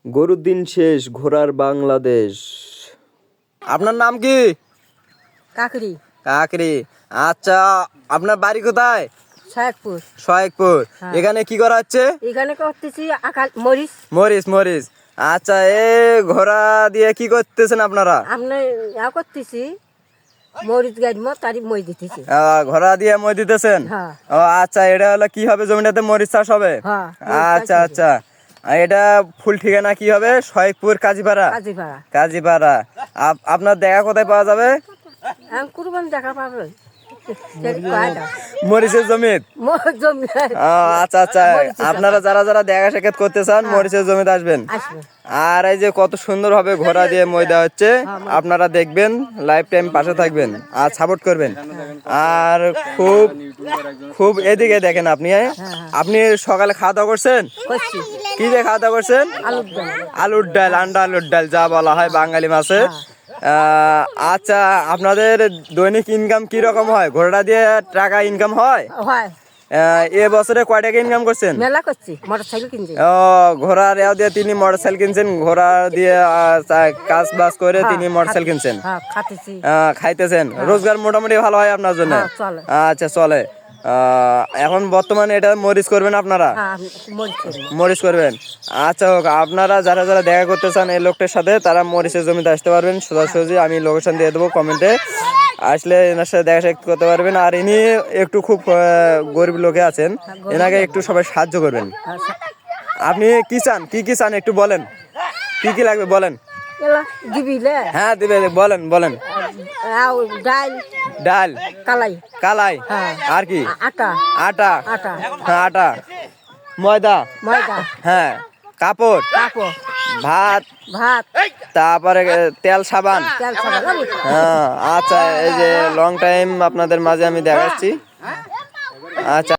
গরুর দিন শেষ, ঘোড়ার বাংলাদেশ। আপনার নাম কি? কাকরি। কাকরি। আচ্ছা, আপনার বাড়ি কোথায়? সৈয়দপুর। সৈয়দপুর। হ্যাঁ। এখানে কি করা হচ্ছে? এখানে করতেছি আকাল মরিচ। মরিচ মরিচ। আচ্ছা, ঘোড়া দিয়ে কি করতেছেন আপনারা? আমরা করতেছি মরিচ গাড়িমো তারি মই দিতেছি। ঘোড়া দিয়ে মই দিতেছেন? হ্যাঁ। ও আচ্ছা, এটা হলো কি হবে, জমিটাতে মরিচ চাষ হবে? হ্যাঁ, আচ্ছা আচ্ছা। আর এটা ফুল ঠিকানা কি হবে? সৈয়দপুর কাজীপাড়া। কাজীপাড়া। কাজীপাড়া। আপনার দেখা কোথায় পাওয়া যাবে? কুরবান দেখা পাবে মরিচের জমিত। আচ্ছা আচ্ছা, আপনারা যারা যারা দেখা সাক্ষাৎ করতে চান মরিচের জমিতে আসবেন। আর এই যে কত সুন্দর ভাবে ঘোড়া দিয়ে মই দেওয়া হচ্ছে, আপনারা দেখবেন, লাইফ টাইম পাশে থাকবেন আর সাপোর্ট করবেন। আর খুব খুব এদিকে দেখেন, আপনি সকালে খাওয়া দাওয়া করছেন? কি দিয়ে খাওয়া দাওয়া করছেন? আলুর ডাল, আন্ডা আলুর ডাল যা বলা হয় বাঙালি মাছে। আচ্ছা, আপনাদের দৈনিক ইনকাম কি রকম হয়? ঘোড়া দিয়ে টাকা ইনকাম হয়? এ বছরে কয় টাকা ইনকাম করছেন? মেলা করছি, মোটরসাইকেল কিনছি। ঘোড়া রেও দিয়ে তিনি মোটরসাইকেল কিনছেন, ঘোড়া দিয়ে কাজ বাজ করে তিনি মোটরসাইকেল কিনছেন, খাইতেছেন। রোজগার মোটামুটি ভালো হয় আপনার জন্য? আচ্ছা, চলে। এখন বর্তমানে এটা মরিচ করবেন আপনারা? মরিচ করবেন। আচ্ছা হোক, আপনারা যারা যারা দেখা করতে চান এই লোকটার সাথে, তারা মরিচের জমিতে আসতে পারবেন সোজাসুজি। আমি লোকেশন দিয়ে দেবো কমেন্টে, আসলে এনার সাথে দেখা সাক্ষাৎ করতে পারবেন। আর ইনি একটু খুব গরিব লোকে আছেন, এনাকে একটু সবাই সাহায্য করবেন। আপনি কি চান, কি কি চান একটু বলেন, কি কি লাগবে বলেন। হ্যাঁ দিবে, বলেন বলেন। ডাল, ডাল, কালাই, কালাই, আর কি? আটা, আটা, আটা, হ্যাঁ আটা, ময়দা, ময়দা, হ্যাঁ কাপড়, কাপড়, ভাত, ভাত, তারপরে তেল সাবান। হ্যাঁ আচ্ছা, এই যে লং টাইম আপনাদের মাঝে আমি দেখাচ্ছি। আচ্ছা।